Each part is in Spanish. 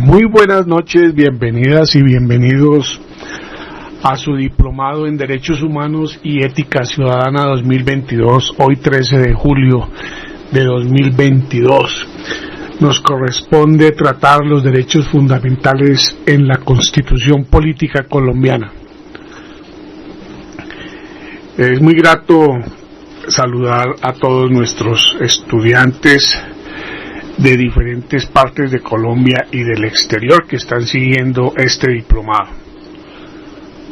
Muy buenas noches, bienvenidas y bienvenidos a su diplomado en Derechos Humanos y Ética Ciudadana 2022, hoy 13 de julio de 2022. Nos corresponde tratar los derechos fundamentales en la Constitución Política Colombiana. Es muy grato saludar a todos nuestros estudiantes de diferentes partes de Colombia y del exterior que están siguiendo este diplomado.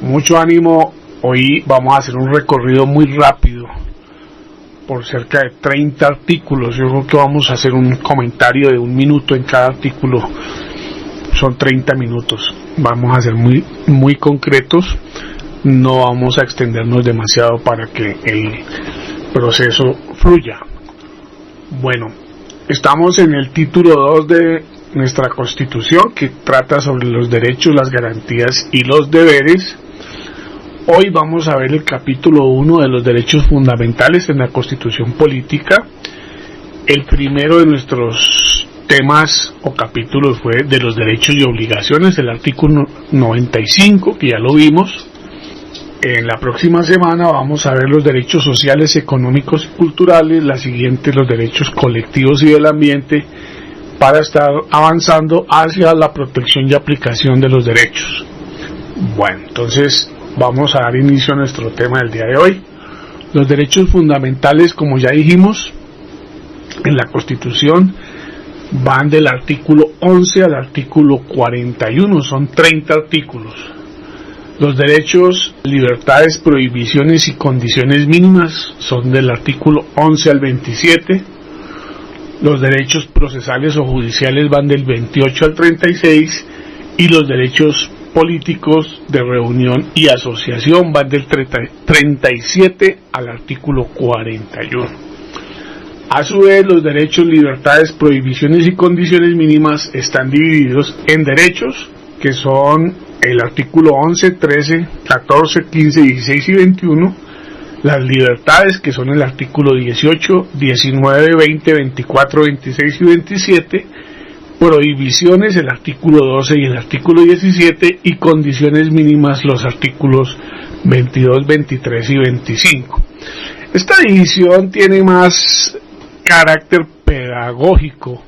Mucho ánimo, hoy vamos a hacer un recorrido muy rápido por cerca de 30 artículos. Yo creo que vamos a hacer un comentario de 1 minuto en cada artículo, son 30 minutos. Vamos a ser muy concretos, no vamos a extendernos demasiado para que el proceso fluya. Bueno, estamos en el título 2 de nuestra Constitución, que trata sobre los derechos, las garantías y los deberes. Hoy vamos a ver el capítulo 1 de los derechos fundamentales en la Constitución Política. El primero de nuestros temas o capítulos fue de los derechos y obligaciones, el artículo 95, que ya lo vimos. En la próxima semana vamos a ver los derechos sociales, económicos y culturales, la siguiente los derechos colectivos y del ambiente, para estar avanzando hacia la protección y aplicación de los derechos. Bueno, entonces vamos a dar inicio a nuestro tema del día de hoy. Los derechos fundamentales, como ya dijimos, en la Constitución van del artículo 11 al artículo 41, son 30 artículos. Los derechos, libertades, prohibiciones y condiciones mínimas son del artículo 11 al 27. Los derechos procesales o judiciales van del 28 al 36 y los derechos políticos de reunión y asociación van del 37 al artículo 41. A su vez, los derechos, libertades, prohibiciones y condiciones mínimas están divididos en derechos, que son el artículo 11, 13, 14, 15, 16 y 21, las libertades, que son el artículo 18, 19, 20, 24, 26 y 27, prohibiciones, el artículo 12 y el artículo 17, y condiciones mínimas, los artículos 22, 23 y 25. Esta división tiene más carácter pedagógico.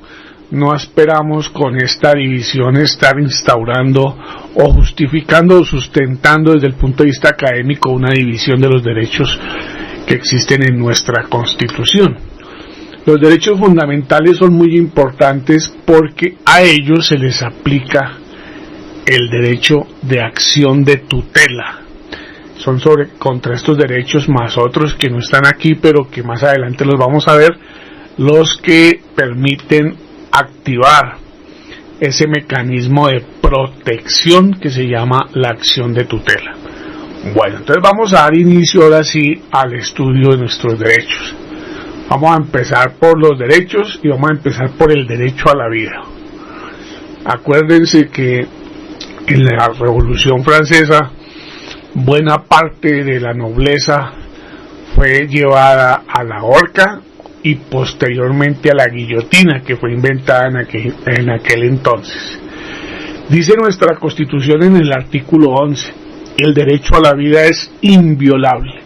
No esperamos con esta división estar instaurando o justificando o sustentando desde el punto de vista académico una división de los derechos que existen en nuestra Constitución. Los derechos fundamentales son muy importantes porque a ellos se les aplica el derecho de acción de tutela. Son contra estos derechos más otros que no están aquí, pero que más adelante los vamos a ver, los que permiten activar ese mecanismo de protección que se llama la acción de tutela. Bueno, entonces vamos a dar inicio ahora sí al estudio de nuestros derechos. Vamos a empezar por los derechos y vamos a empezar por el derecho a la vida. Acuérdense que en la Revolución Francesa buena parte de la nobleza fue llevada a la horca y posteriormente a la guillotina, que fue inventada en aquel entonces. Dice nuestra Constitución en el artículo 11, el derecho a la vida es inviolable,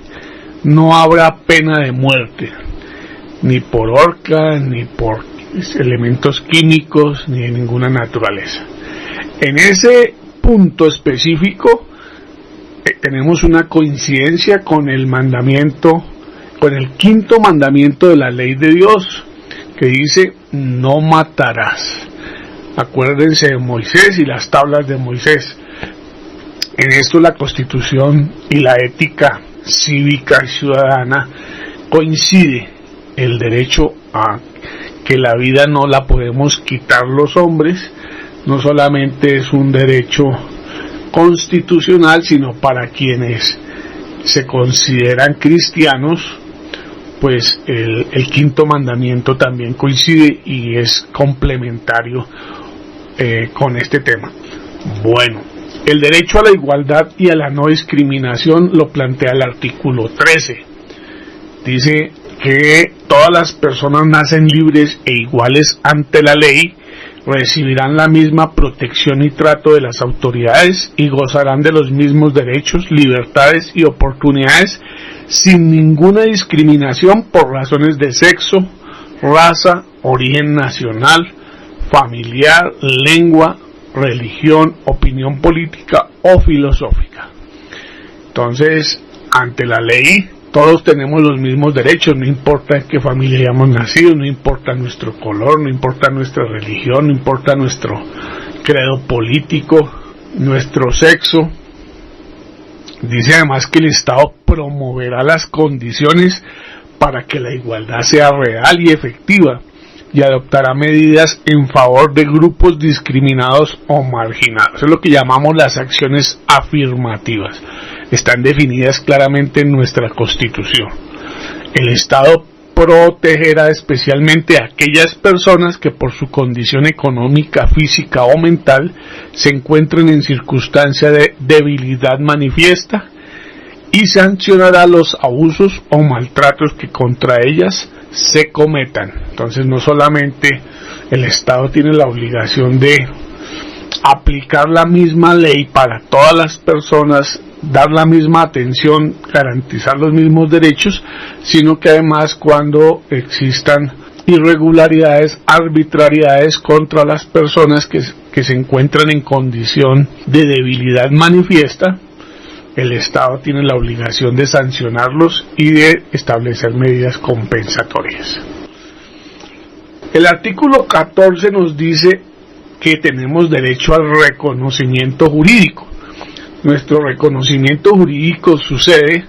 no habrá pena de muerte, ni por horca, ni por elementos químicos, ni de ninguna naturaleza. En ese punto específico tenemos una coincidencia con el mandamiento, con el 5º mandamiento de la ley de Dios, que dice: no matarás. Acuérdense de Moisés y las tablas de Moisés. En esto la Constitución y la ética cívica y ciudadana coincide. El derecho a que la vida no la podemos quitar los hombres, no solamente es un derecho constitucional, sino para quienes se consideran cristianos, pues el 5º mandamiento también coincide y es complementario con este tema. Bueno, el derecho a la igualdad y a la no discriminación lo plantea el artículo 13. Dice que todas las personas nacen libres e iguales ante la ley, recibirán la misma protección y trato de las autoridades y gozarán de los mismos derechos, libertades y oportunidades sin ninguna discriminación por razones de sexo, raza, origen nacional, familiar, lengua, religión, opinión política o filosófica. Entonces, ante la ley, todos tenemos los mismos derechos, no importa en qué familia hayamos nacido, no importa nuestro color, no importa nuestra religión, no importa nuestro credo político, nuestro sexo. Dice además que el Estado promoverá las condiciones para que la igualdad sea real y efectiva y adoptará medidas en favor de grupos discriminados o marginados. Es lo que llamamos las acciones afirmativas. Están definidas claramente en nuestra Constitución. El Estado protegerá especialmente a aquellas personas que por su condición económica, física o mental se encuentren en circunstancia de debilidad manifiesta y sancionará los abusos o maltratos que contra ellas se cometan. Entonces, no solamente el Estado tiene la obligación de aplicar la misma ley para todas las personas, dar la misma atención, garantizar los mismos derechos, sino que además cuando existan irregularidades, arbitrariedades contra las personas que se encuentran en condición de debilidad manifiesta, el Estado tiene la obligación de sancionarlos y de establecer medidas compensatorias. El artículo 14 nos dice que tenemos derecho al reconocimiento jurídico. Nuestro reconocimiento jurídico sucede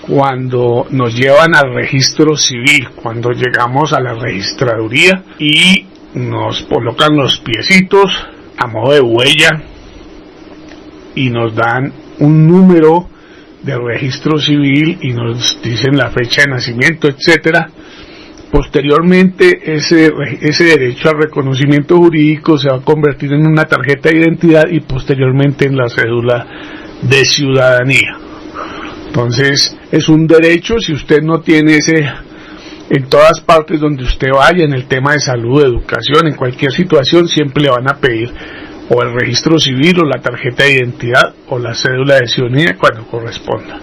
cuando nos llevan al registro civil, cuando llegamos a la registraduría y nos colocan los piecitos a modo de huella y nos dan un número de registro civil y nos dicen la fecha de nacimiento, etcétera. Posteriormente ese derecho al reconocimiento jurídico se va a convertir en una tarjeta de identidad y posteriormente en la cédula de ciudadanía. Entonces es un derecho. Si usted no tiene ese, en todas partes donde usted vaya, en el tema de salud, educación, en cualquier situación siempre le van a pedir o el registro civil o la tarjeta de identidad o la cédula de ciudadanía cuando corresponda.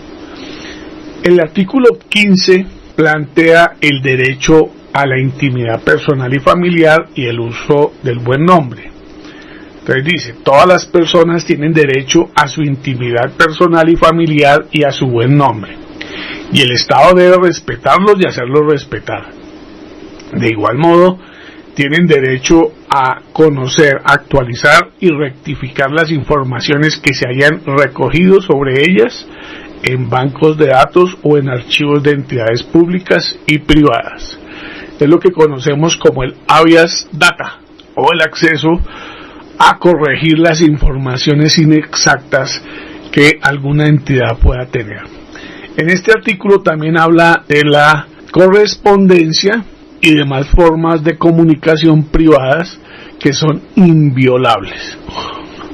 El artículo 15 plantea el derecho a la intimidad personal y familiar y el uso del buen nombre. Entonces dice, todas las personas tienen derecho a su intimidad personal y familiar y a su buen nombre, y el Estado debe respetarlos y hacerlos respetar. De igual modo, tienen derecho a conocer, actualizar y rectificar las informaciones que se hayan recogido sobre ellas en bancos de datos o en archivos de entidades públicas y privadas. Es lo que conocemos como el habeas data o el acceso a corregir las informaciones inexactas que alguna entidad pueda tener. En este artículo también habla de la correspondencia y demás formas de comunicación privadas que son inviolables.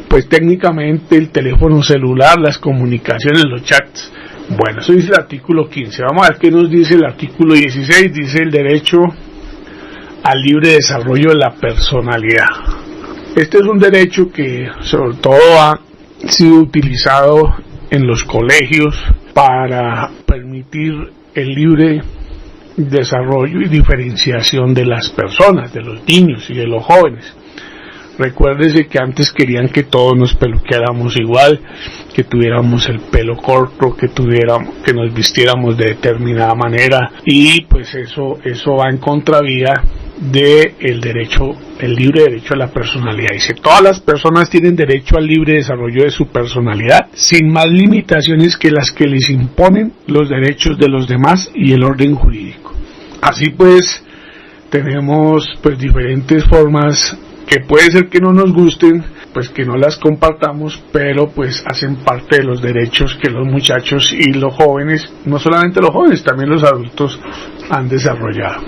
Pues técnicamente el teléfono celular, las comunicaciones, los chats. Bueno, eso dice el artículo 15. Vamos a ver qué nos dice el artículo 16. Dice el derecho al libre desarrollo de la personalidad. Este es un derecho que sobre todo ha sido utilizado en los colegios para permitir el libre desarrollo y diferenciación de las personas, de los niños y de los jóvenes. Recuérdese que antes querían que todos nos peluqueáramos igual, que tuviéramos el pelo corto, que nos vistiéramos de determinada manera, y pues eso va en contravía de el libre derecho a la personalidad. Dice, todas las personas tienen derecho al libre desarrollo de su personalidad, sin más limitaciones que las que les imponen los derechos de los demás y el orden jurídico. Así pues, tenemos pues diferentes formas que puede ser que no nos gusten, pues que no las compartamos, pero pues hacen parte de los derechos que los muchachos y los jóvenes, no solamente los jóvenes, también los adultos han desarrollado.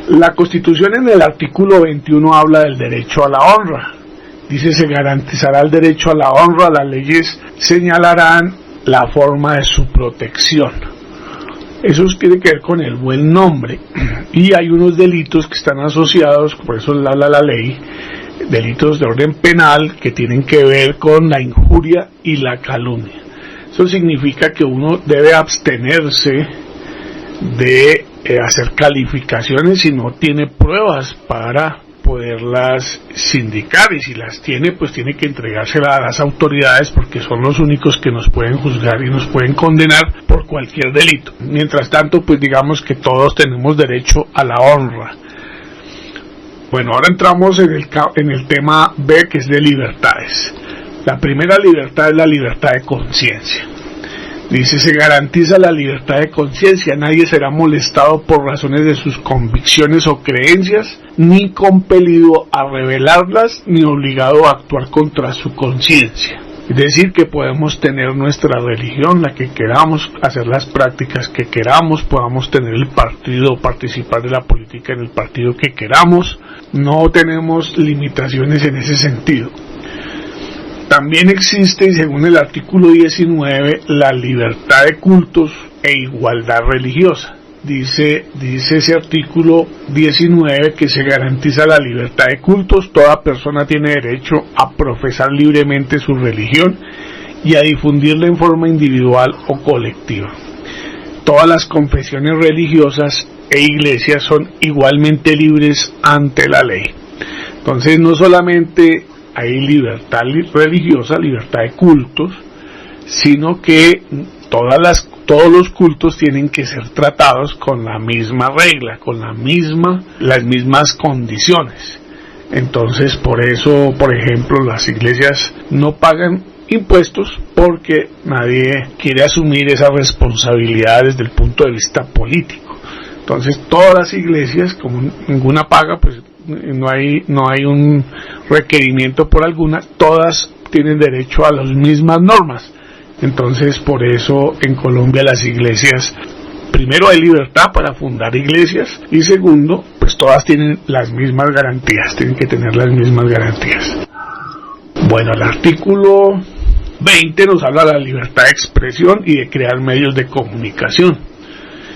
La Constitución en el artículo 21 habla del derecho a la honra. Dice, se garantizará el derecho a la honra, las leyes señalarán la forma de su protección. Eso tiene que ver con el buen nombre, y hay unos delitos que están asociados, por eso habla la ley, delitos de orden penal que tienen que ver con la injuria y la calumnia. Eso significa que uno debe abstenerse de hacer calificaciones si no tiene pruebas para poderlas sindicar, y si las tiene, pues tiene que entregárselas a las autoridades, porque son los únicos que nos pueden juzgar y nos pueden condenar por cualquier delito. Mientras tanto, pues digamos que todos tenemos derecho a la honra. Bueno, ahora entramos en el tema B, que es de libertades. La primera libertad es la libertad de conciencia. Dice, se garantiza la libertad de conciencia, nadie será molestado por razones de sus convicciones o creencias, ni compelido a revelarlas, ni obligado a actuar contra su conciencia. Es decir, que podemos tener nuestra religión, la que queramos, hacer las prácticas que queramos, podamos tener el partido, participar de la política en el partido que queramos, no tenemos limitaciones en ese sentido. También existe, según el artículo 19, la libertad de cultos e igualdad religiosa. Dice ese artículo 19 que se garantiza la libertad de cultos. Toda persona tiene derecho a profesar libremente su religión y a difundirla en forma individual o colectiva. Todas las confesiones religiosas e iglesias son igualmente libres ante la ley. Entonces, no solamente hay libertad religiosa, libertad de cultos, sino que todos los cultos tienen que ser tratados con la misma regla, con las mismas condiciones. Entonces, por eso, por ejemplo, las iglesias no pagan impuestos porque nadie quiere asumir esa responsabilidad desde el punto de vista político. Entonces, todas las iglesias, como ninguna paga, pues no hay un requerimiento por alguna, todas tienen derecho a las mismas normas. Entonces, por eso en Colombia las iglesias, primero hay libertad para fundar iglesias, y segundo, pues todas tienen las mismas garantías, tienen que tener las mismas garantías. Bueno, el artículo 20 nos habla de la libertad de expresión y de crear medios de comunicación.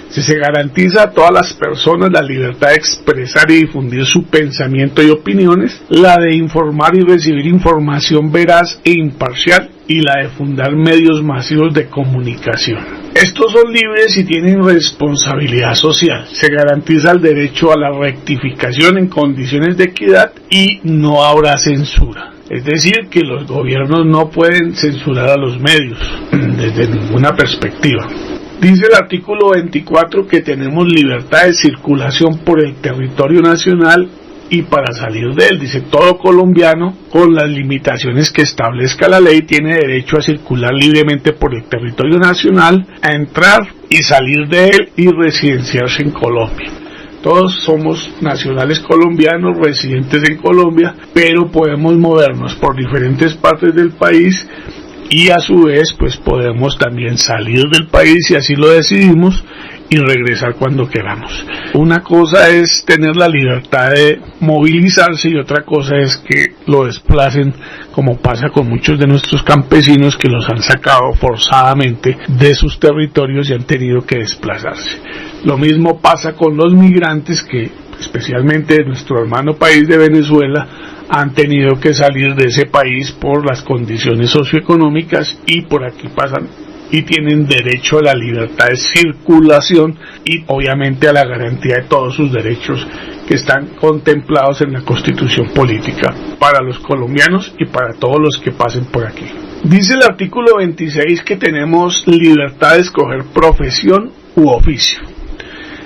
Si se garantiza a todas las personas la libertad de expresar y difundir su pensamiento y opiniones, la de informar y recibir información veraz e imparcial, y la de fundar medios masivos de comunicación. Estos son libres y tienen responsabilidad social. Se garantiza el derecho a la rectificación en condiciones de equidad y no habrá censura. Es decir, que los gobiernos no pueden censurar a los medios desde ninguna perspectiva. Dice el artículo 24 que tenemos libertad de circulación por el territorio nacional y para salir de él. Dice, todo colombiano, con las limitaciones que establezca la ley, tiene derecho a circular libremente por el territorio nacional, a entrar y salir de él y residenciarse en Colombia. Todos somos nacionales colombianos, residentes en Colombia, pero podemos movernos por diferentes partes del país, y a su vez pues podemos también salir del país si así lo decidimos y regresar cuando queramos. Una cosa es tener la libertad de movilizarse y otra cosa es que lo desplacen, como pasa con muchos de nuestros campesinos que los han sacado forzadamente de sus territorios y han tenido que desplazarse. Lo mismo pasa con los migrantes que, especialmente de nuestro hermano país de Venezuela, han tenido que salir de ese país por las condiciones socioeconómicas y por aquí pasan y tienen derecho a la libertad de circulación y obviamente a la garantía de todos sus derechos que están contemplados en la Constitución Política para los colombianos y para todos los que pasen por aquí. Dice el artículo 26 que tenemos libertad de escoger profesión u oficio.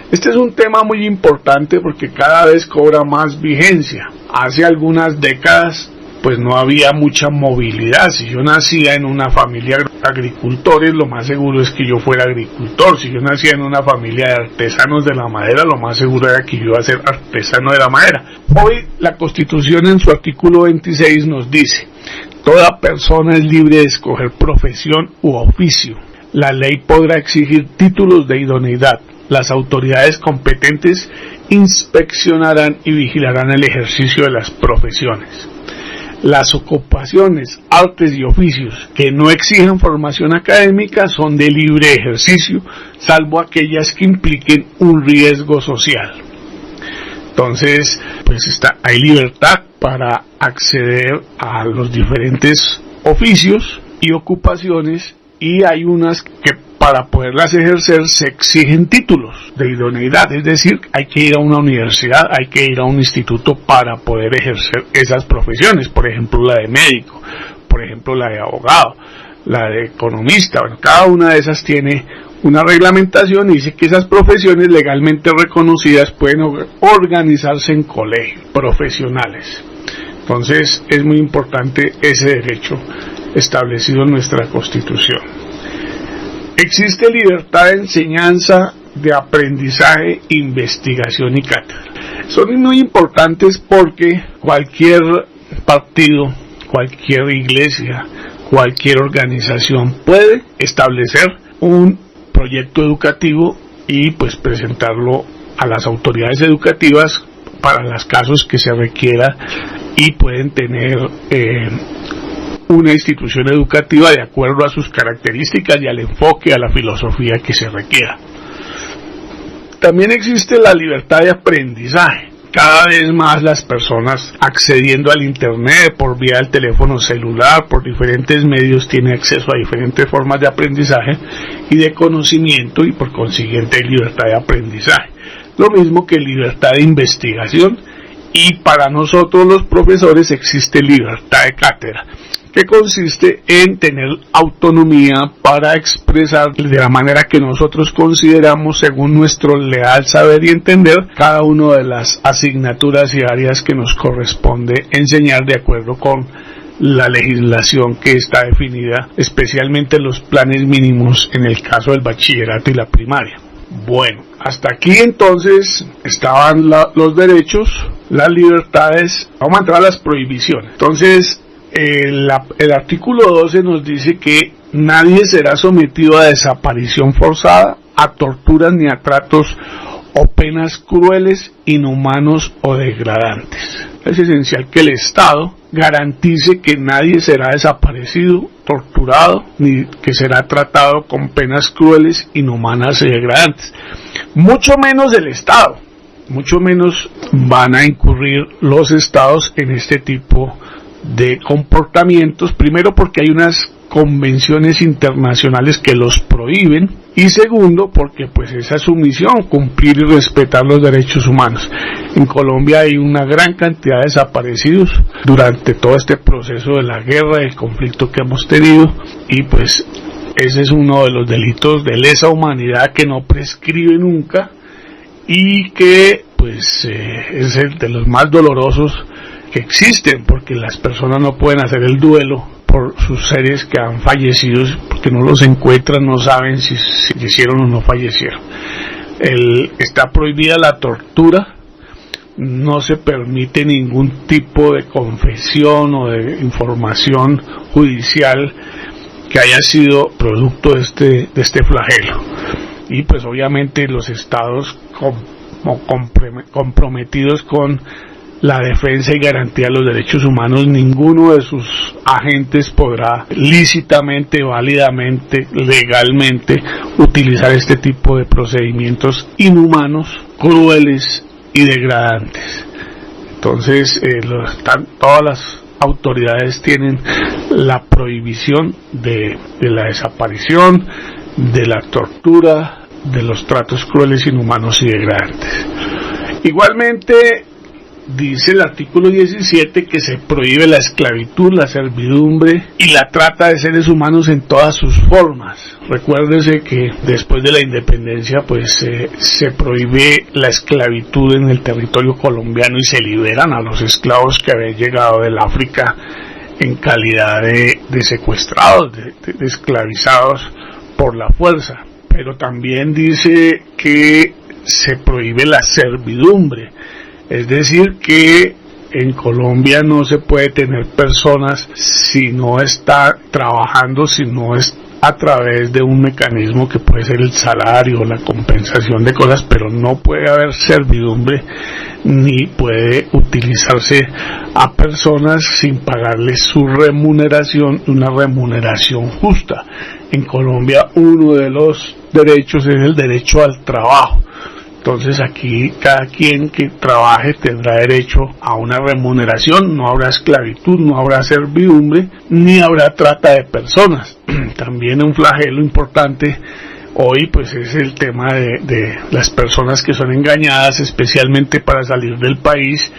Este es un tema muy importante porque cada vez cobra más vigencia. Hace algunas décadas pues no había mucha movilidad. Si yo nacía en una familia de agricultores, lo más seguro es que yo fuera agricultor. Si yo nacía en una familia de artesanos de la madera, lo más seguro era que yo iba a ser artesano de la madera. Hoy la Constitución en su artículo 26 nos dice: toda persona es libre de escoger profesión u oficio. La ley podrá exigir títulos de idoneidad. Las autoridades competentes inspeccionarán y vigilarán el ejercicio de las profesiones. Las ocupaciones, artes y oficios que no exijan formación académica son de libre ejercicio, salvo aquellas que impliquen un riesgo social. Entonces, pues hay libertad para acceder a los diferentes oficios y ocupaciones, y hay unas que para poderlas ejercer se exigen títulos de idoneidad, es decir, hay que ir a una universidad, hay que ir a un instituto para poder ejercer esas profesiones, por ejemplo la de médico, por ejemplo la de abogado, la de economista. Bueno, cada una de esas tiene una reglamentación y dice que esas profesiones legalmente reconocidas pueden organizarse en colegios profesionales. Entonces es muy importante ese derecho establecido en nuestra Constitución. Existe libertad de enseñanza, de aprendizaje, investigación y cátedra. Son muy importantes porque cualquier partido, cualquier iglesia, cualquier organización puede establecer un proyecto educativo y pues presentarlo a las autoridades educativas para los casos que se requiera, y pueden tener una institución educativa de acuerdo a sus características y al enfoque, a la filosofía que se requiera. También existe la libertad de aprendizaje. Cada vez más las personas accediendo al internet por vía del teléfono celular, por diferentes medios, tienen acceso a diferentes formas de aprendizaje y de conocimiento, y por consiguiente hay libertad de aprendizaje. Lo mismo que libertad de investigación, y para nosotros los profesores existe libertad de cátedra, que consiste en tener autonomía para expresar de la manera que nosotros consideramos, según nuestro leal saber y entender, cada una de las asignaturas y áreas que nos corresponde enseñar de acuerdo con la legislación que está definida, especialmente los planes mínimos en el caso del bachillerato y la primaria. Bueno, hasta aquí entonces estaban los derechos, las libertades. Vamos a entrar a las prohibiciones. Entonces, el artículo 12 nos dice que nadie será sometido a desaparición forzada, a torturas ni a tratos o penas crueles, inhumanos o degradantes. Es esencial que el Estado garantice que nadie será desaparecido, torturado, ni que será tratado con penas crueles, inhumanas y degradantes. Mucho menos el Estado, mucho menos van a incurrir los Estados en este tipo de comportamientos, primero porque hay unas convenciones internacionales que los prohíben, y segundo porque pues esa es su misión, cumplir y respetar los derechos humanos. En Colombia hay una gran cantidad de desaparecidos durante todo este proceso de la guerra, del conflicto que hemos tenido, y pues ese es uno de los delitos de lesa humanidad que no prescribe nunca, y que pues es el de los más dolorosos que existen, porque las personas no pueden hacer el duelo por sus seres que han fallecido, porque no los encuentran, no saben si fallecieron o no fallecieron. Está prohibida la tortura, no se permite ningún tipo de confesión o de información judicial que haya sido producto de este flagelo. Y pues obviamente los estados comprometidos con la defensa y garantía de los derechos humanos, ninguno de sus agentes podrá lícitamente, válidamente, legalmente utilizar este tipo de procedimientos inhumanos, crueles y degradantes. Entonces todas las autoridades tienen la prohibición de la desaparición, de la tortura, de los tratos crueles, inhumanos y degradantes. Igualmente dice el artículo 17 que se prohíbe la esclavitud, la servidumbre y la trata de seres humanos en todas sus formas. Recuérdese que después de la independencia pues se prohíbe la esclavitud en el territorio colombiano y se liberan a los esclavos que habían llegado del África en calidad de secuestrados, de esclavizados por la fuerza. Pero también dice que se prohíbe la servidumbre. Es decir, que en Colombia no se puede tener personas si no está trabajando, si no a través de un mecanismo que puede ser el salario, la compensación de cosas, pero no puede haber servidumbre ni puede utilizarse a personas sin pagarles su remuneración, una remuneración justa. En Colombia uno de los derechos es el derecho al trabajo. Entonces aquí cada quien que trabaje tendrá derecho a una remuneración, no habrá esclavitud, no habrá servidumbre, ni habrá trata de personas. También un flagelo importante hoy pues es el tema de las personas que son engañadas especialmente para salir del país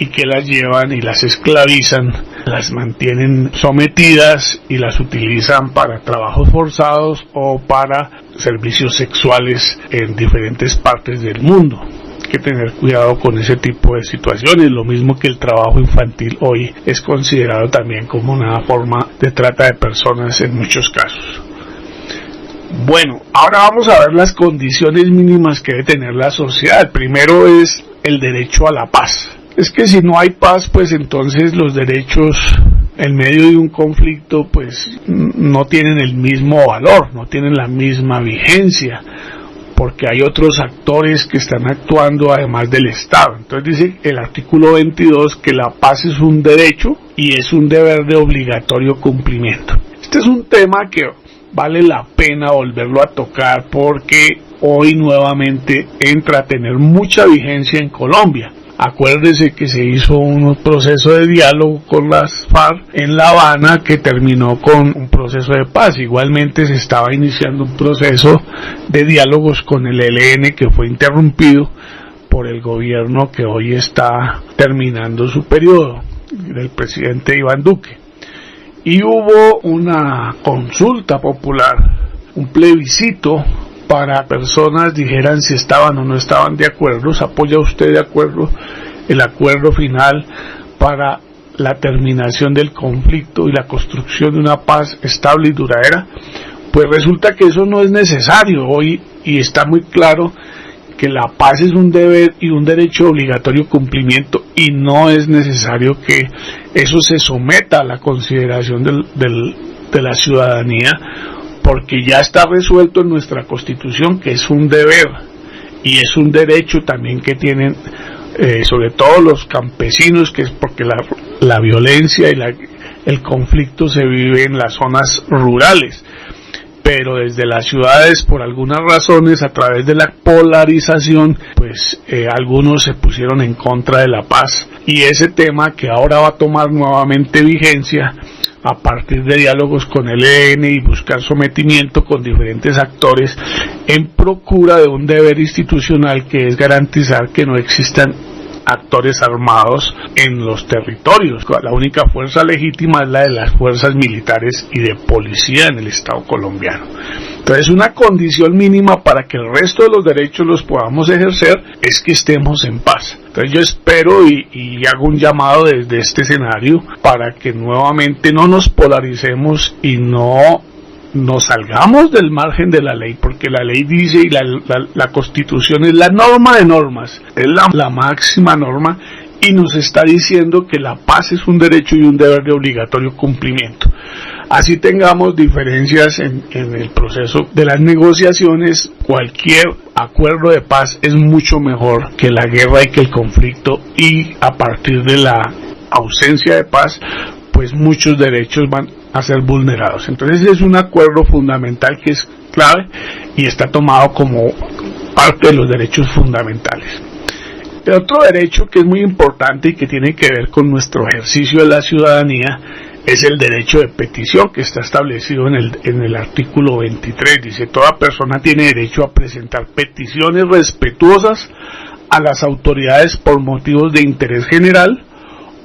y que las llevan y las esclavizan, las mantienen sometidas y las utilizan para trabajos forzados o para servicios sexuales en diferentes partes del mundo. Hay que tener cuidado con ese tipo de situaciones, lo mismo que el trabajo infantil hoy es considerado también como una forma de trata de personas en muchos casos. Bueno, ahora vamos a ver las condiciones mínimas que debe tener la sociedad. El primero es el derecho a la paz. Es que si no hay paz, pues entonces los derechos en medio de un conflicto pues no tienen el mismo valor, no tienen la misma vigencia, porque hay otros actores que están actuando además del Estado. Entonces dice el artículo 22 que la paz es un derecho y es un deber de obligatorio cumplimiento. Este es un tema que vale la pena volverlo a tocar porque hoy nuevamente entra a tener mucha vigencia en Colombia. Acuérdese que se hizo un proceso de diálogo con las FARC en La Habana que terminó con un proceso de paz. Igualmente se estaba iniciando un proceso de diálogos con el ELN que fue interrumpido por el gobierno que hoy está terminando su periodo, del presidente Iván Duque. Y hubo una consulta popular, un plebiscito para personas dijeran si estaban o no estaban de acuerdo. ¿Se apoya usted de acuerdo el acuerdo final para la terminación del conflicto y la construcción de una paz estable y duradera? Pues resulta que eso no es necesario hoy y está muy claro que la paz es un deber y un derecho de obligatorio cumplimiento y no es necesario que eso se someta a la consideración de la ciudadanía, porque ya está resuelto en nuestra Constitución que es un deber y es un derecho también que tienen sobre todo los campesinos, que es porque la violencia y el conflicto se vive en las zonas rurales, pero desde las ciudades por algunas razones a través de la polarización pues algunos se pusieron en contra de la paz, y ese tema que ahora va a tomar nuevamente vigencia a partir de diálogos con el ELN y buscar sometimiento con diferentes actores en procura de un deber institucional que es garantizar que no existan actores armados en los territorios. La única fuerza legítima es la de las fuerzas militares y de policía en el Estado colombiano. Entonces una condición mínima para que el resto de los derechos los podamos ejercer es que estemos en paz. Entonces yo espero y hago un llamado desde este escenario para que nuevamente no nos polaricemos y no nos salgamos del margen de la ley, porque la ley dice y la Constitución es la norma de normas, es la máxima norma, y nos está diciendo que la paz es un derecho y un deber de obligatorio cumplimiento. Así tengamos diferencias en el proceso de las negociaciones, cualquier acuerdo de paz es mucho mejor que la guerra y que el conflicto, y a partir de la ausencia de paz pues muchos derechos van a ser vulnerados. Entonces es un acuerdo fundamental que es clave y está tomado como parte de los derechos fundamentales. El otro derecho que es muy importante y que tiene que ver con nuestro ejercicio de la ciudadanía es el derecho de petición, que está establecido en el artículo 23. Dice: toda persona tiene derecho a presentar peticiones respetuosas a las autoridades por motivos de interés general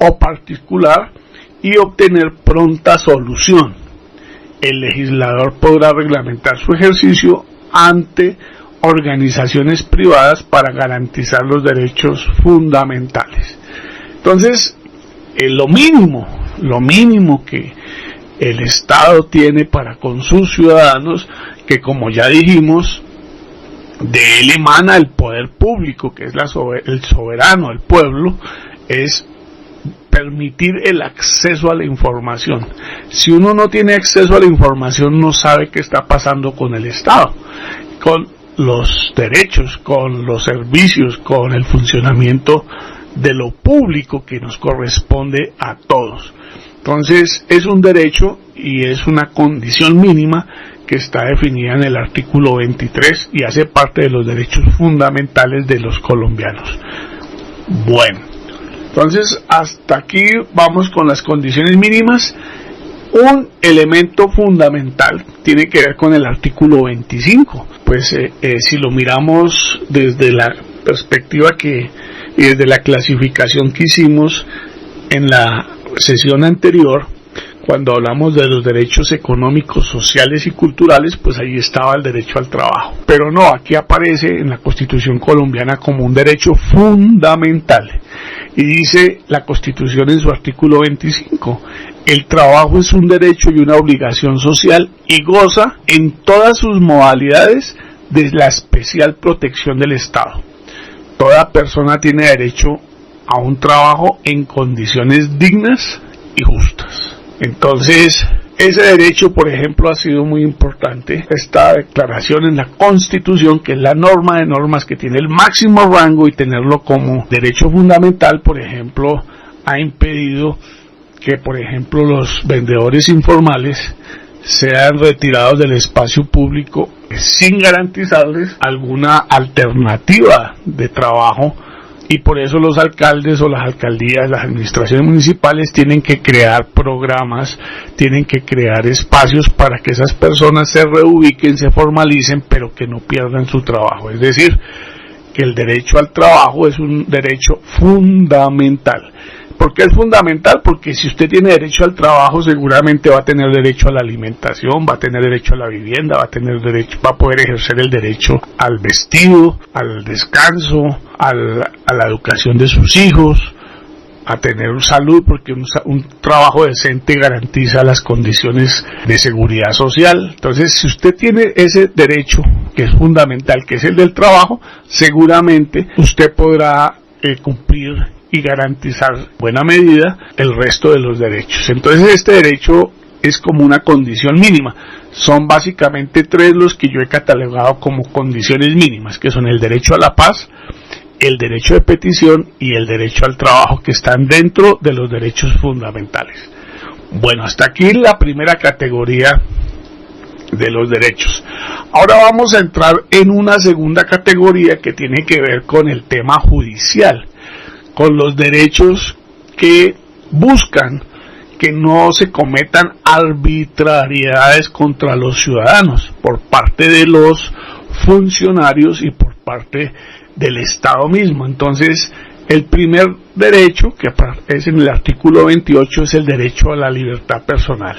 o particular y obtener pronta solución. El legislador podrá reglamentar su ejercicio ante organizaciones privadas para garantizar los derechos fundamentales. Entonces, lo mínimo que el Estado tiene para con sus ciudadanos, que como ya dijimos, de él emana el poder público, que es el soberano, el pueblo, es permitir el acceso a la información. Si uno no tiene acceso a la información, no sabe qué está pasando con el Estado, con los derechos, con los servicios, con el funcionamiento de lo público que nos corresponde a todos. Entonces, es un derecho y es una condición mínima que está definida en el artículo 23 y hace parte de los derechos fundamentales de los colombianos. Bueno, entonces hasta aquí vamos con las condiciones mínimas. Un elemento fundamental tiene que ver con el artículo 25. Pues si lo miramos desde la perspectiva y desde la clasificación que hicimos en la sesión anterior, cuando hablamos de los derechos económicos, sociales y culturales, pues ahí estaba el derecho al trabajo. Pero no, aquí aparece en la Constitución colombiana como un derecho fundamental. Y dice la Constitución en su artículo 25, el trabajo es un derecho y una obligación social y goza en todas sus modalidades de la especial protección del Estado. Toda persona tiene derecho a un trabajo en condiciones dignas y justas. Entonces, ese derecho, por ejemplo, ha sido muy importante. Esta declaración en la Constitución, que es la norma de normas que tiene el máximo rango, y tenerlo como derecho fundamental, por ejemplo, ha impedido que, por ejemplo, los vendedores informales sean retirados del espacio público sin garantizarles alguna alternativa de trabajo. Y por eso los alcaldes o las alcaldías, las administraciones municipales tienen que crear programas, tienen que crear espacios para que esas personas se reubiquen, se formalicen, pero que no pierdan su trabajo. Es decir, que el derecho al trabajo es un derecho fundamental. ¿Por qué es fundamental? Porque si usted tiene derecho al trabajo, seguramente va a tener derecho a la alimentación, va a tener derecho a la vivienda, va a poder ejercer el derecho al vestido, al descanso, a la educación de sus hijos, a tener salud, porque un trabajo decente garantiza las condiciones de seguridad social. Entonces, si usted tiene ese derecho que es fundamental, que es el del trabajo, seguramente usted podrá cumplir y garantizar en buena medida el resto de los derechos. Entonces, este derecho es como una condición mínima. Son básicamente tres los que yo he catalogado como condiciones mínimas, que son el derecho a la paz, el derecho de petición y el derecho al trabajo, que están dentro de los derechos fundamentales. Bueno, hasta aquí la primera categoría de los derechos. Ahora vamos a entrar en una segunda categoría que tiene que ver con el tema judicial, con los derechos que buscan que no se cometan arbitrariedades contra los ciudadanos por parte de los funcionarios y por parte del Estado mismo. Entonces, el primer derecho, que es en el artículo 28, es el derecho a la libertad personal.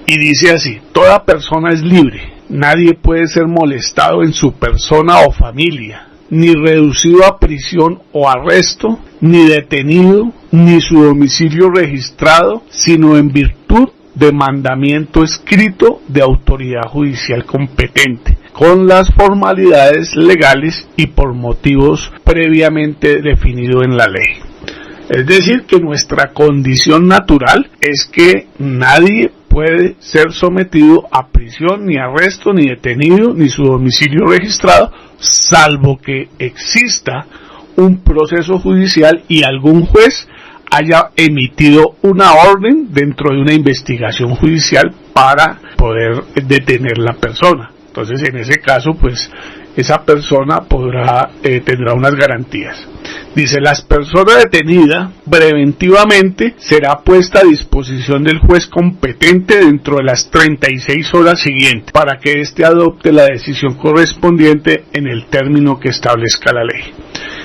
Y dice así: toda persona es libre, nadie puede ser molestado en su persona o familia, ni reducido a prisión o arresto, ni detenido, ni su domicilio registrado, sino en virtud de mandamiento escrito de autoridad judicial competente, con las formalidades legales y por motivos previamente definidos en la ley. Es decir, que nuestra condición natural es que nadie puede ser sometido a prisión, ni arresto, ni detenido, ni su domicilio registrado, salvo que exista un proceso judicial y algún juez haya emitido una orden dentro de una investigación judicial para poder detener la persona. Entonces, en ese caso, pues, esa persona tendrá unas garantías. Dice: las personas detenidas preventivamente será puesta a disposición del juez competente dentro de las 36 horas siguientes para que éste adopte la decisión correspondiente en el término que establezca la ley.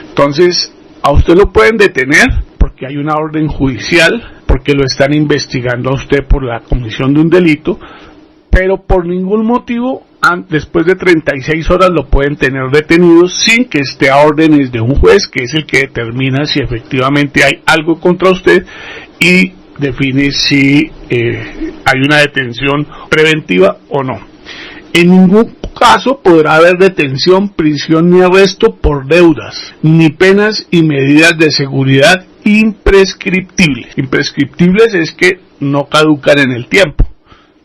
Entonces, a usted lo pueden detener porque hay una orden judicial, porque lo están investigando a usted por la comisión de un delito, pero por ningún motivo después de 36 horas lo pueden tener detenido sin que esté a órdenes de un juez, que es el que determina si efectivamente hay algo contra usted y define si hay una detención preventiva o no. En ningún caso podrá haber detención, prisión ni arresto por deudas, ni penas y medidas de seguridad imprescriptibles. Imprescriptibles es que no caducan en el tiempo.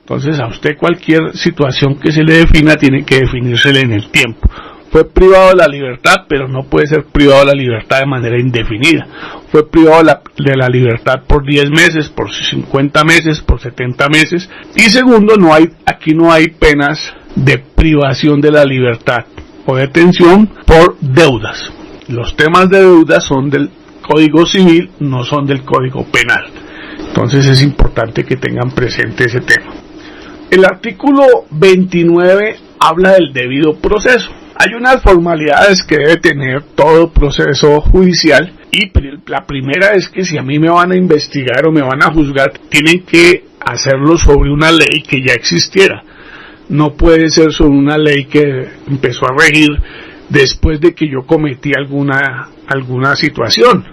Entonces a usted cualquier situación que se le defina tiene que definírsele en el tiempo. Fue privado de la libertad, pero no puede ser privado de la libertad de manera indefinida. Fue privado de la libertad por 10 meses, por 50 meses, por 70 meses. Y segundo, aquí no hay penas de privación de la libertad o detención por deudas. Los temas de deudas son del Código Civil, no son del Código Penal. Entonces es importante que tengan presente ese tema. El artículo 29 habla del debido proceso. Hay unas formalidades que debe tener todo proceso judicial y la primera es que si a mí me van a investigar o me van a juzgar, tienen que hacerlo sobre una ley que ya existiera. No puede ser sobre una ley que empezó a regir después de que yo cometí alguna situación.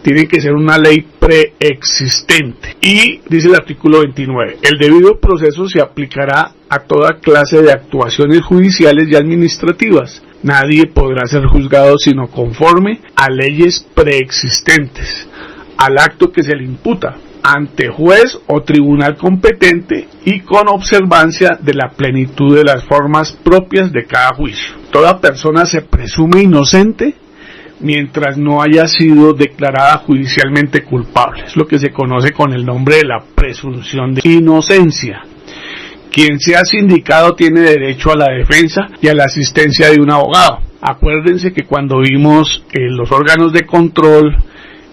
Tiene que ser una ley preexistente. Y dice el artículo 29, el debido proceso se aplicará a toda clase de actuaciones judiciales y administrativas. Nadie podrá ser juzgado sino conforme a leyes preexistentes, al acto que se le imputa, ante juez o tribunal competente y con observancia de la plenitud de las formas propias de cada juicio. Toda persona se presume inocente mientras no haya sido declarada judicialmente culpable. Es lo que se conoce con el nombre de la presunción de inocencia. Quien sea sindicado tiene derecho a la defensa y a la asistencia de un abogado. Acuérdense que cuando vimos los órganos de control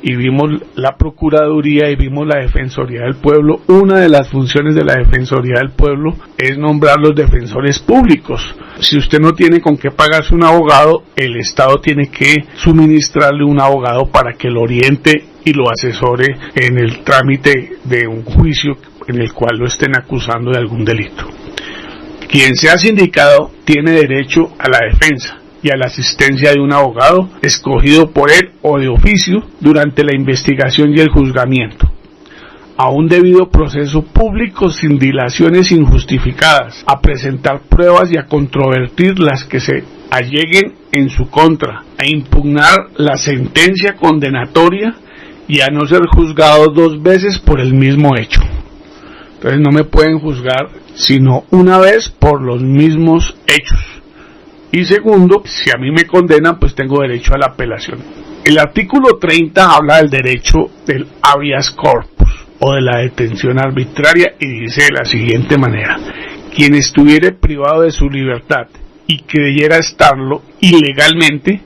y vimos la Procuraduría y vimos la Defensoría del Pueblo, una de las funciones de la Defensoría del Pueblo es nombrar los defensores públicos. Si usted no tiene con qué pagarse un abogado, el Estado tiene que suministrarle un abogado para que lo oriente y lo asesore en el trámite de un juicio en el cual lo estén acusando de algún delito. Quien sea sindicado tiene derecho a la defensa y a la asistencia de un abogado escogido por él o de oficio durante la investigación y el juzgamiento, a un debido proceso público sin dilaciones injustificadas, a presentar pruebas y a controvertir las que se alleguen en su contra, a impugnar la sentencia condenatoria y a no ser juzgado 2 veces por el mismo hecho. Entonces no me pueden juzgar sino una vez por los mismos hechos. Y segundo, si a mí me condenan, pues tengo derecho a la apelación. El artículo 30 habla del derecho del habeas corpus o de la detención arbitraria y dice de la siguiente manera: quien estuviere privado de su libertad y creyera estarlo ilegalmente,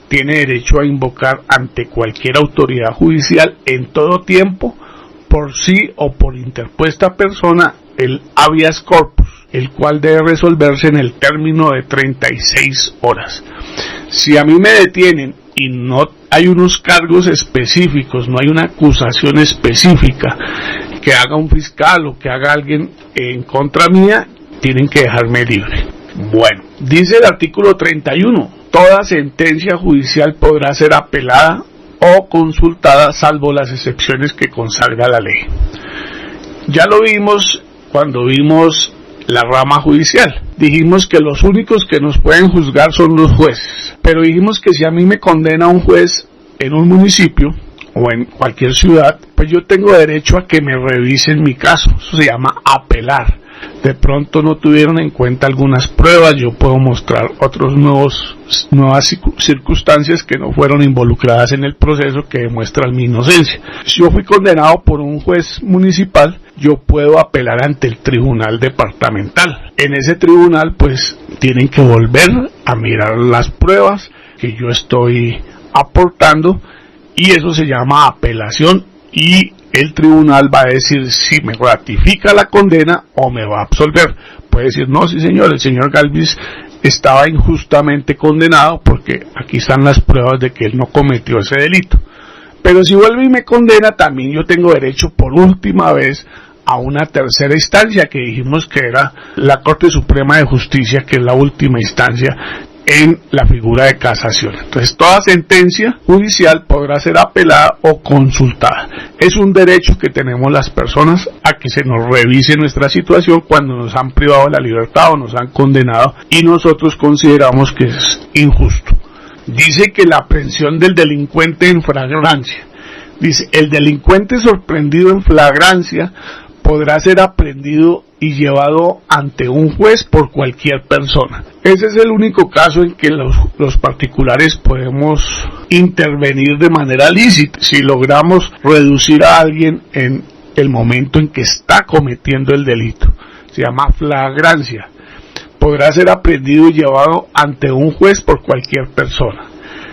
tiene derecho a invocar ante cualquier autoridad judicial en todo tiempo, por sí o por interpuesta persona, el habeas corpus, el cual debe resolverse en el término de 36 horas. Si a mí me detienen y no hay unos cargos específicos, no hay una acusación específica que haga un fiscal o que haga alguien en contra mía, tienen que dejarme libre. Bueno, dice el artículo 31, toda sentencia judicial podrá ser apelada o consultada salvo las excepciones que consagra la ley. Ya lo vimos cuando vimos la rama judicial. Dijimos que los únicos que nos pueden juzgar son los jueces, pero dijimos que si a mí me condena un juez en un municipio o en cualquier ciudad, pues yo tengo derecho a que me revisen mi caso. Eso se llama apelar. De pronto no tuvieron en cuenta algunas pruebas, yo puedo mostrar nuevas circunstancias que no fueron involucradas en el proceso que demuestran mi inocencia. Si yo fui condenado por un juez municipal, yo puedo apelar ante el tribunal departamental. En ese tribunal pues tienen que volver a mirar las pruebas que yo estoy aportando y eso se llama apelación y el tribunal va a decir si me ratifica la condena o me va a absolver. Puede decir, no, sí señor, el señor Galvis estaba injustamente condenado porque aquí están las pruebas de que él no cometió ese delito. Pero si vuelve y me condena, también yo tengo derecho por última vez a una tercera instancia que dijimos que era la Corte Suprema de Justicia, que es la última instancia en la figura de casación. Entonces toda sentencia judicial podrá ser apelada o consultada. Es un derecho que tenemos las personas a que se nos revise nuestra situación cuando nos han privado de la libertad o nos han condenado y nosotros consideramos que es injusto. Dice que la aprehensión del delincuente en flagrancia Dice, el delincuente sorprendido en flagrancia podrá ser aprehendido y llevado ante un juez por cualquier persona. Ese es el único caso en que los particulares podemos intervenir de manera lícita. Si logramos reducir a alguien en el momento en que está cometiendo el delito, se llama flagrancia. Podrá ser aprehendido y llevado ante un juez por cualquier persona.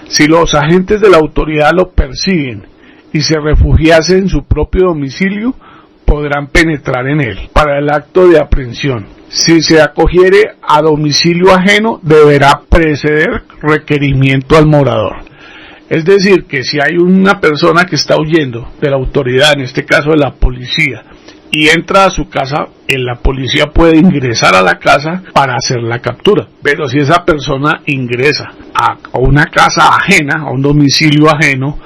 Si los agentes de la autoridad lo persiguen y se refugiase en su propio domicilio, podrán penetrar en él para el acto de aprehensión. Si se acogiere a domicilio ajeno, deberá preceder requerimiento al morador. Es decir, que si hay una persona que está huyendo de la autoridad, en este caso de la policía, y entra a su casa, la policía puede ingresar a la casa para hacer la captura. Pero si esa persona ingresa a una casa ajena, a un domicilio ajeno,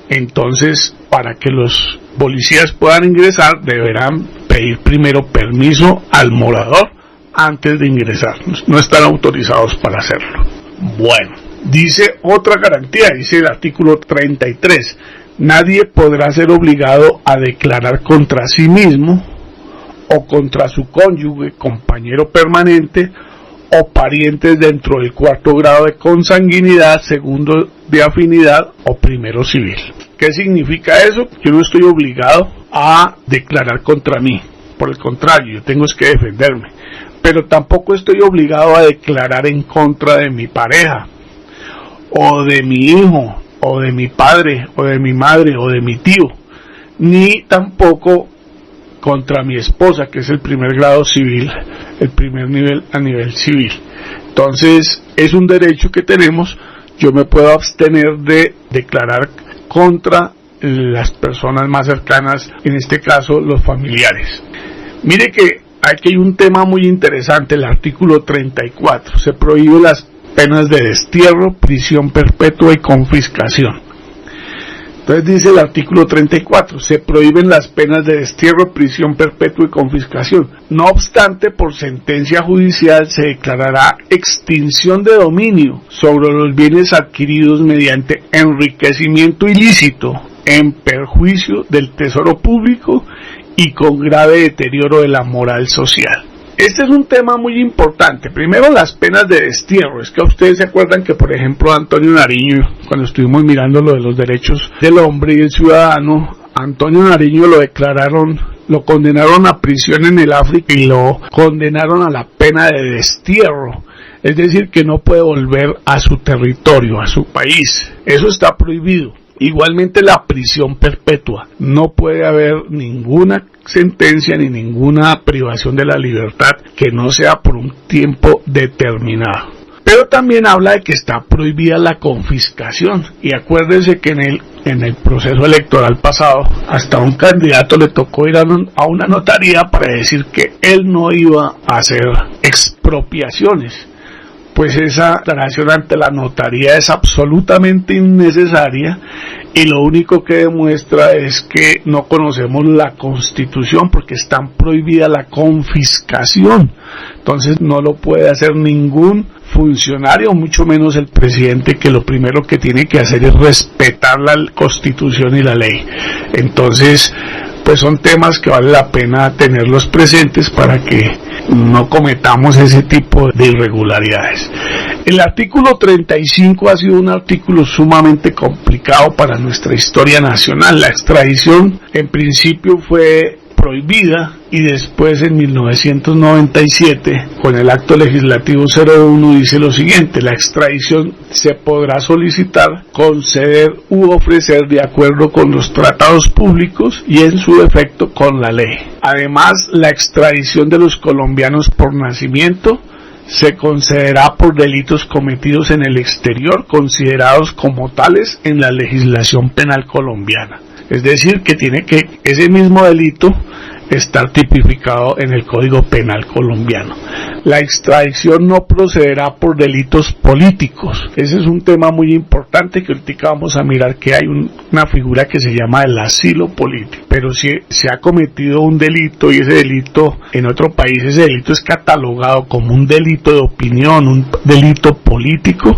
entonces para que los policías puedan ingresar deberán pedir primero permiso al morador antes de ingresar. No están autorizados para hacerlo. Bueno, dice otra garantía, dice el artículo 33. Nadie podrá ser obligado a declarar contra sí mismo o contra su cónyuge, compañero permanente o parientes dentro del 4º grado de consanguinidad, 2º de afinidad o 1º civil. ¿Qué significa eso? Yo no estoy obligado a declarar contra mí. Por el contrario, yo tengo que defenderme. Pero tampoco estoy obligado a declarar en contra de mi pareja, o de mi hijo, o de mi padre, o de mi madre, o de mi tío. Ni tampoco contra mi esposa, que es el 1er grado civil, el primer nivel a nivel civil. Entonces, es un derecho que tenemos. Yo me puedo abstener de declarar contra las personas más cercanas, en este caso los familiares. Mire que aquí hay un tema muy interesante, el artículo 34. Se prohíben las penas de destierro, prisión perpetua y confiscación. Entonces dice el artículo 34, se prohíben las penas de destierro, prisión perpetua y confiscación. No obstante, por sentencia judicial se declarará extinción de dominio sobre los bienes adquiridos mediante enriquecimiento ilícito en perjuicio del tesoro público y con grave deterioro de la moral social. Este es un tema muy importante. Primero, las penas de destierro. Es que ustedes se acuerdan que, por ejemplo, Antonio Nariño, cuando estuvimos mirando lo de los derechos del hombre y el ciudadano, Antonio Nariño lo condenaron a prisión en el África y lo condenaron a la pena de destierro. Es decir, que no puede volver a su territorio, a su país. Eso está prohibido. Igualmente la prisión perpetua. No puede haber ninguna sentencia ni ninguna privación de la libertad que no sea por un tiempo determinado. Pero también habla de que está prohibida la confiscación. Y acuérdense que en el proceso electoral pasado, hasta un candidato le tocó ir a una notaría para decir que él no iba a hacer expropiaciones. Pues esa declaración ante la notaría es absolutamente innecesaria y lo único que demuestra es que no conocemos la Constitución, porque está prohibida la confiscación. Entonces no lo puede hacer ningún funcionario, mucho menos el presidente, que lo primero que tiene que hacer es respetar la Constitución y la ley. Entonces, pues son temas que vale la pena tenerlos presentes para que no cometamos ese tipo de irregularidades. El artículo 35 ha sido un artículo sumamente complicado para nuestra historia nacional. La extradición en principio fue prohibida y después en 1997 con el acto legislativo 01 dice lo siguiente: la extradición se podrá solicitar, conceder u ofrecer de acuerdo con los tratados públicos y en su defecto con la ley. Además, la extradición de los colombianos por nacimiento se concederá por delitos cometidos en el exterior considerados como tales en la legislación penal colombiana. Es decir, que tiene que ese mismo delito estar tipificado en el Código Penal colombiano. La extradición no procederá por delitos políticos. Ese es un tema muy importante que ahorita vamos a mirar, que hay una figura que se llama el asilo político. Pero si se ha cometido un delito y ese delito en otro país, ese delito es catalogado como un delito de opinión, un delito político,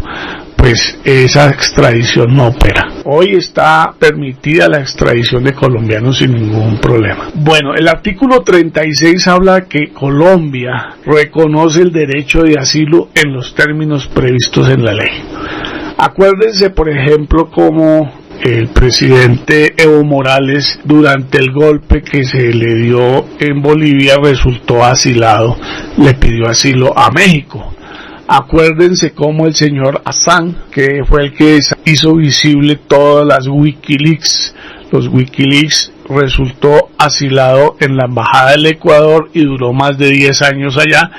pues esa extradición no opera. Hoy está permitida la extradición de colombianos sin ningún problema. Bueno, el artículo 36 habla que Colombia reconoce el derecho de asilo en los términos previstos en la ley. Acuérdense, por ejemplo, como el presidente Evo Morales, durante el golpe que se le dio en Bolivia, resultó asilado, le pidió asilo a México. Acuérdense cómo el señor Assange, que fue el que hizo visible todas las Wikileaks, los Wikileaks, resultó asilado en la embajada del Ecuador y duró más de 10 años allá,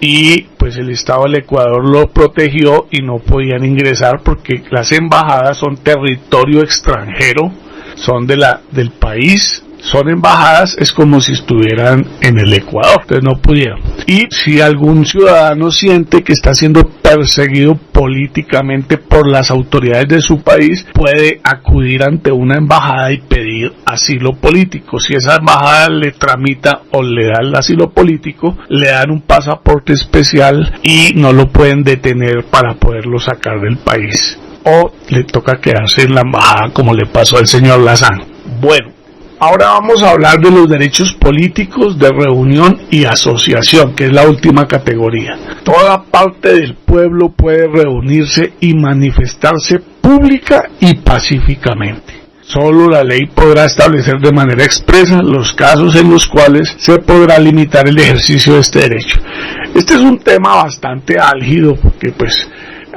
y pues el Estado del Ecuador lo protegió y no podían ingresar porque las embajadas son territorio extranjero, son del país, son embajadas, es como si estuvieran en el Ecuador, entonces no pudieron. Y si algún ciudadano siente que está siendo perseguido políticamente por las autoridades de su país, puede acudir ante una embajada y pedir asilo político. Si esa embajada le tramita o le da el asilo político, le dan un pasaporte especial y no lo pueden detener para poderlo sacar del país, o le toca quedarse en la embajada como le pasó al señor Assange. Bueno, ahora vamos a hablar de los derechos políticos de reunión y asociación, que es la última categoría. Toda parte del pueblo puede reunirse y manifestarse pública y pacíficamente. Solo la ley podrá establecer de manera expresa los casos en los cuales se podrá limitar el ejercicio de este derecho. Este es un tema bastante álgido porque pues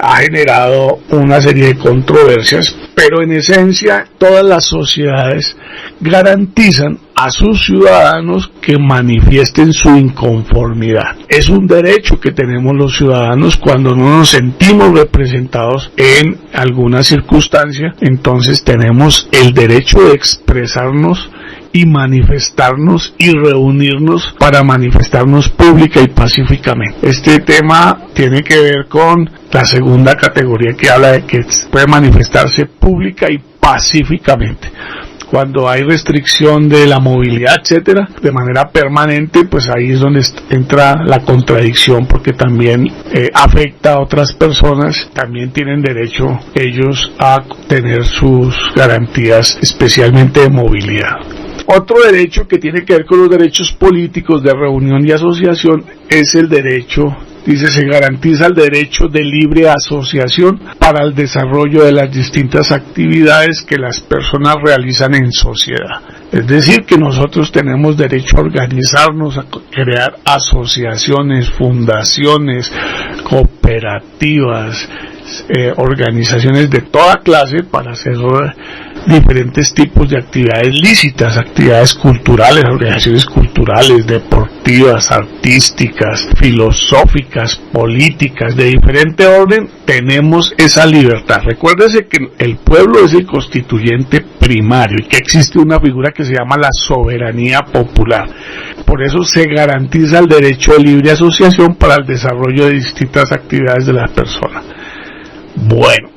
ha generado una serie de controversias, pero en esencia todas las sociedades garantizan a sus ciudadanos que manifiesten su inconformidad. Es un derecho que tenemos los ciudadanos cuando no nos sentimos representados en alguna circunstancia, entonces tenemos el derecho de expresarnos y manifestarnos y reunirnos para manifestarnos pública y pacíficamente. Este tema tiene que ver con la segunda categoría que habla de que puede manifestarse pública y pacíficamente. Cuando hay restricción de la movilidad, etcétera, de manera permanente, pues ahí es donde entra la contradicción, porque también afecta a otras personas, también tienen derecho ellos a tener sus garantías, especialmente de movilidad. Otro derecho que tiene que ver con los derechos políticos de reunión y asociación es el derecho, dice, se garantiza el derecho de libre asociación para el desarrollo de las distintas actividades que las personas realizan en sociedad. Es decir, que nosotros tenemos derecho a organizarnos, a crear asociaciones, fundaciones, cooperativas, organizaciones de toda clase para hacer diferentes tipos de actividades lícitas, actividades culturales, organizaciones culturales, deportivas, artísticas, filosóficas, políticas, de diferente orden. Tenemos esa libertad. Recuérdese que el pueblo es el constituyente primario y que existe una figura que se llama la soberanía popular. Por eso se garantiza el derecho de libre asociación para el desarrollo de distintas actividades de las personas. Bueno,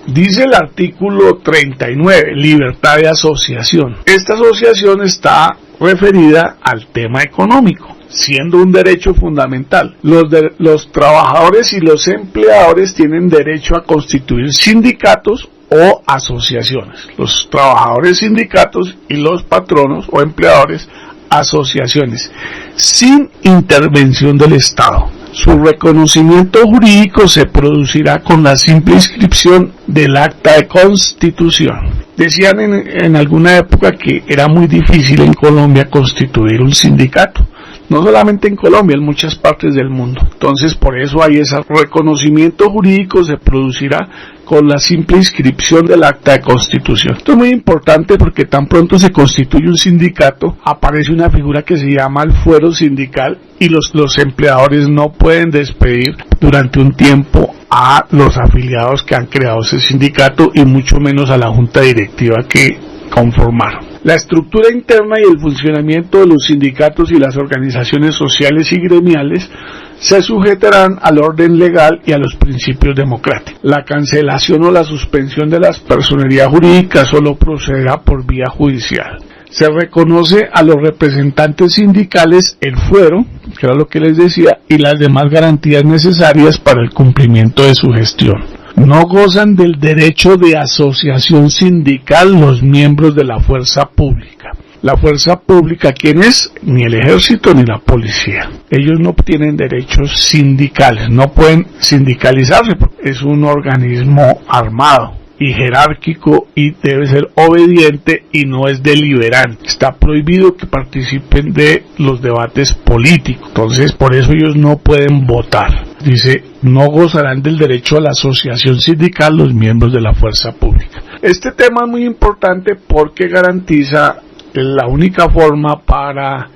dice el artículo 39, libertad de asociación. Esta asociación está referida al tema económico, siendo un derecho fundamental. Los trabajadores y los empleadores tienen derecho a constituir sindicatos o asociaciones. Los trabajadores, sindicatos, y los patronos o empleadores, asociaciones, sin intervención del Estado. Su reconocimiento jurídico se producirá con la simple inscripción del acta de constitución. Decían en alguna época que era muy difícil en Colombia constituir un sindicato. No solamente en Colombia, en muchas partes del mundo. Entonces, por eso hay ese reconocimiento jurídico, se producirá con la simple inscripción del acta de constitución. Esto es muy importante porque tan pronto se constituye un sindicato, aparece una figura que se llama el fuero sindical y los empleadores no pueden despedir durante un tiempo a los afiliados que han creado ese sindicato y mucho menos a la junta directiva que conformaron. La estructura interna y el funcionamiento de los sindicatos y las organizaciones sociales y gremiales se sujetarán al orden legal y a los principios democráticos. La cancelación o la suspensión de las personerías jurídicas solo procederá por vía judicial. Se reconoce a los representantes sindicales el fuero, que era lo que les decía, y las demás garantías necesarias para el cumplimiento de su gestión. No gozan del derecho de asociación sindical los miembros de la fuerza pública. La fuerza pública, ¿quién es? Ni el ejército ni la policía. Ellos no tienen derechos sindicales, no pueden sindicalizarse porque es un organismo armado y jerárquico y debe ser obediente y no es deliberante. Está prohibido que participen de los debates políticos. Entonces, por eso ellos no pueden votar. Dice, no gozarán del derecho a la asociación sindical los miembros de la fuerza pública. Este tema es muy importante porque garantiza la única forma para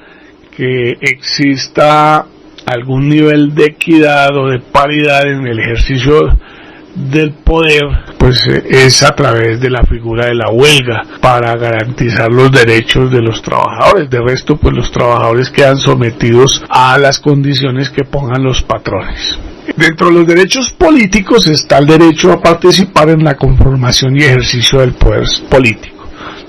que exista algún nivel de equidad o de paridad en el ejercicio del poder, pues es a través de la figura de la huelga para garantizar los derechos de los trabajadores. De resto, pues los trabajadores quedan sometidos a las condiciones que pongan los patrones. Dentro de los derechos políticos está el derecho a participar en la conformación y ejercicio del poder político.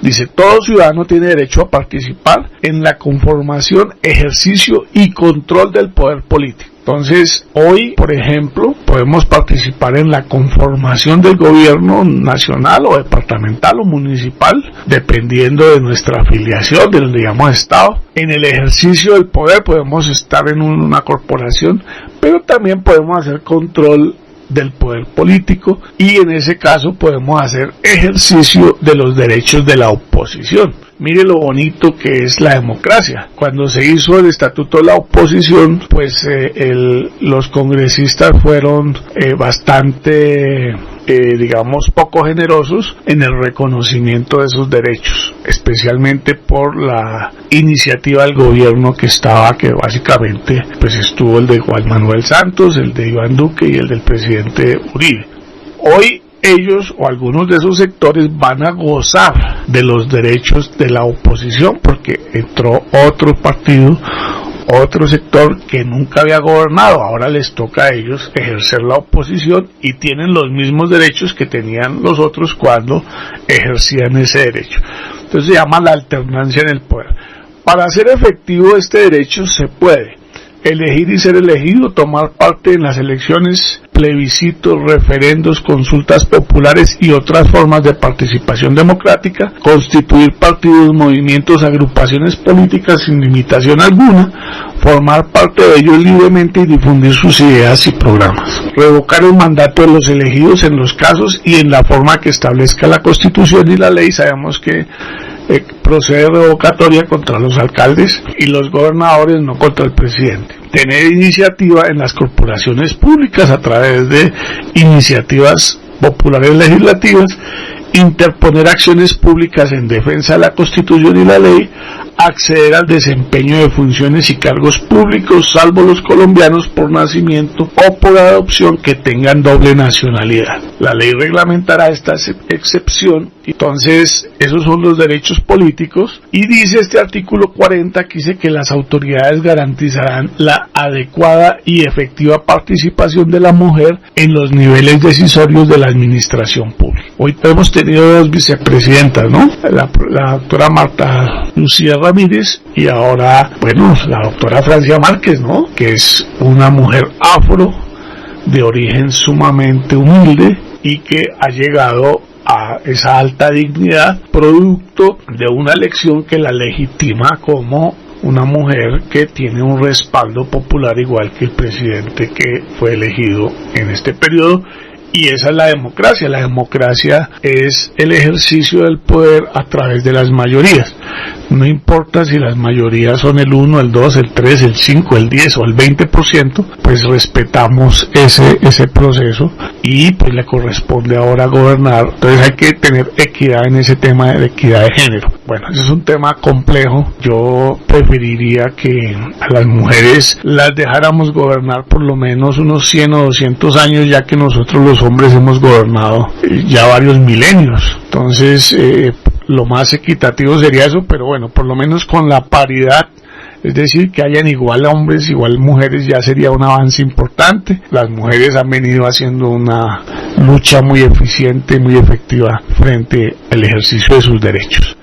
Dice, todo ciudadano tiene derecho a participar en la conformación, ejercicio y control del poder político. Entonces, hoy, por ejemplo, podemos participar en la conformación del gobierno nacional o departamental o municipal, dependiendo de nuestra afiliación, de donde llamamos Estado. En el ejercicio del poder podemos estar en una corporación, pero también podemos hacer control del poder político y en ese caso podemos hacer ejercicio de los derechos de la oposición. Mire lo bonito que es la democracia. Cuando se hizo el estatuto de la oposición, pues los congresistas fueron bastante, digamos, poco generosos en el reconocimiento de esos derechos, especialmente por la iniciativa del gobierno que básicamente pues estuvo el de Juan Manuel Santos, el de Iván Duque y el del presidente Uribe. Hoy ellos o algunos de esos sectores van a gozar de los derechos de la oposición porque entró otro partido, otro sector que nunca había gobernado. Ahora les toca a ellos ejercer la oposición y tienen los mismos derechos que tenían los otros cuando ejercían ese derecho. Entonces se llama la alternancia en el poder. Para hacer efectivo este derecho se puede elegir y ser elegido, tomar parte en las elecciones, plebiscitos, referendos, consultas populares y otras formas de participación democrática, constituir partidos, movimientos, agrupaciones políticas sin limitación alguna, formar parte de ellos libremente y difundir sus ideas y programas, revocar el mandato de los elegidos en los casos y en la forma que establezca la Constitución y la ley. Sabemos que procede revocatoria contra los alcaldes y los gobernadores, no contra el presidente. Tener iniciativa en las corporaciones públicas a través de iniciativas populares legislativas, interponer acciones públicas en defensa de la Constitución y la ley, acceder al desempeño de funciones y cargos públicos, salvo los colombianos por nacimiento o por adopción que tengan doble nacionalidad. La ley reglamentará esta excepción. Entonces, esos son los derechos políticos. Y dice este artículo 40 que dice que las autoridades garantizarán la adecuada y efectiva participación de la mujer en los niveles decisorios de la administración pública. Hoy hemos tenido dos vicepresidentas, ¿no? La doctora Marta Lucía Ramírez y ahora, la doctora Francia Márquez, ¿no? Que es una mujer afro de origen sumamente humilde y que ha llegado a esa alta dignidad producto de una elección que la legitima como una mujer que tiene un respaldo popular igual que el presidente que fue elegido en este periodo. Y esa es la democracia. La democracia es el ejercicio del poder a través de las mayorías. No importa si las mayorías son el 1, el 2, el 3, el 5, el 10 o el 20%, pues respetamos ese proceso y pues le corresponde ahora gobernar. Entonces hay que tener equidad en ese tema de equidad de género. Bueno, ese es un tema complejo. Yo preferiría que a las mujeres las dejáramos gobernar por lo menos unos 100 o 200 años, ya que nosotros los hombres hemos gobernado ya varios milenios. Entonces, lo más equitativo sería eso, pero bueno, por lo menos con la paridad, es decir, que hayan igual hombres, igual mujeres, ya sería un avance importante. Las mujeres han venido haciendo una lucha muy eficiente, muy efectiva frente al ejercicio de sus derechos.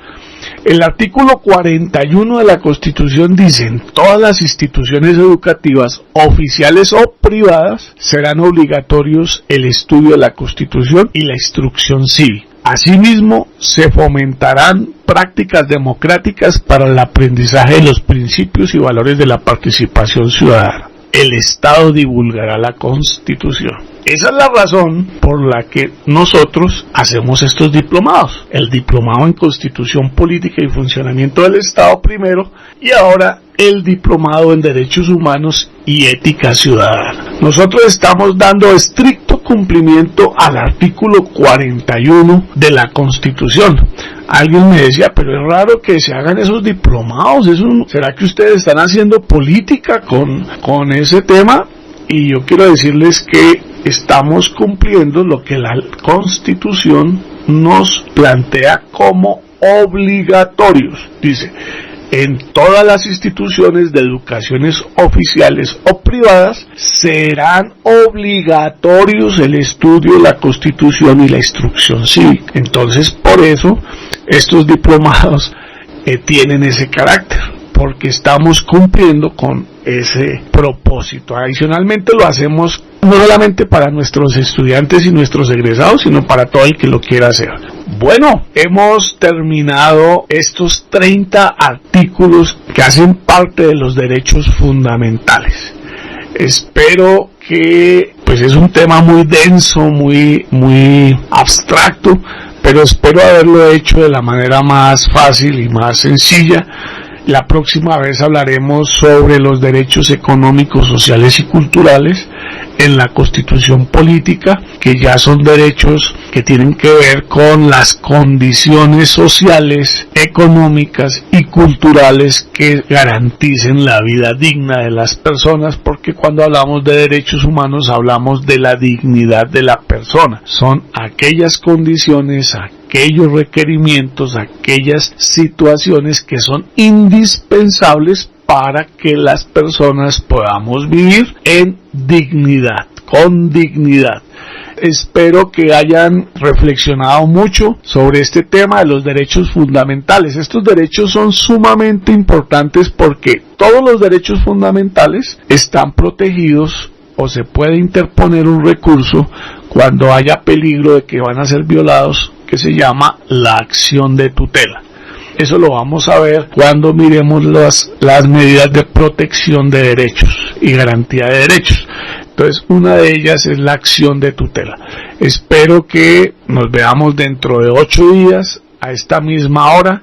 El artículo 41 de la Constitución dice: en todas las instituciones educativas, oficiales o privadas, serán obligatorios el estudio de la Constitución y la instrucción cívica. Asimismo, se fomentarán prácticas democráticas para el aprendizaje de los principios y valores de la participación ciudadana. El Estado divulgará la Constitución. Esa es la razón por la que nosotros hacemos estos diplomados. El diplomado en Constitución Política y Funcionamiento del Estado primero, y ahora el diplomado en Derechos Humanos y Ética Ciudadana. Nosotros estamos dando estricto cumplimiento al artículo 41 de la Constitución. Alguien me decía, pero es raro que se hagan esos diplomados, ¿será que ustedes están haciendo política con ese tema? Y yo quiero decirles que estamos cumpliendo lo que la Constitución nos plantea como obligatorios. Dice: en todas las instituciones de educaciones oficiales o privadas serán obligatorios el estudio de la Constitución y la instrucción cívica. Entonces, por eso estos diplomados tienen ese carácter, porque estamos cumpliendo con ese propósito. Adicionalmente lo hacemos no solamente para nuestros estudiantes y nuestros egresados, sino para todo el que lo quiera hacer. Bueno, hemos terminado estos 30 artículos que hacen parte de los derechos fundamentales. Espero que, pues es un tema muy denso, muy abstracto, pero espero haberlo hecho de la manera más fácil y más sencilla. La próxima vez hablaremos sobre los derechos económicos, sociales y culturales en la Constitución Política, que ya son derechos que tienen que ver con las condiciones sociales, económicas y culturales que garanticen la vida digna de las personas, porque cuando hablamos de derechos humanos hablamos de la dignidad de la persona. Son aquellas condiciones, aquellos requerimientos, aquellas situaciones que son indispensables para que las personas podamos vivir en dignidad, con dignidad. Espero que hayan reflexionado mucho sobre este tema de los derechos fundamentales. Estos derechos son sumamente importantes porque todos los derechos fundamentales están protegidos o se puede interponer un recurso cuando haya peligro de que van a ser violados, que se llama la acción de tutela. Eso lo vamos a ver cuando miremos las medidas de protección de derechos y garantía de derechos. Entonces, una de ellas es la acción de tutela. Espero que nos veamos dentro de 8 días a esta misma hora.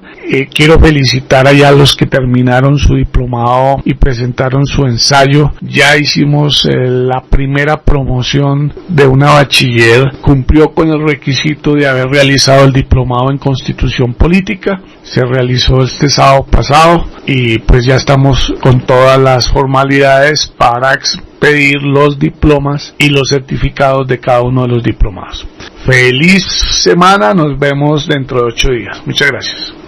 Quiero felicitar allá a los que terminaron su diplomado y presentaron su ensayo. Ya hicimos la primera promoción de una bachiller. Cumplió con el requisito de haber realizado el diplomado en Constitución Política. Se realizó este sábado pasado y pues ya estamos con todas las formalidades para expedir los diplomas y los certificados de cada uno de los diplomados. Feliz semana, nos vemos dentro de 8 días. Muchas gracias.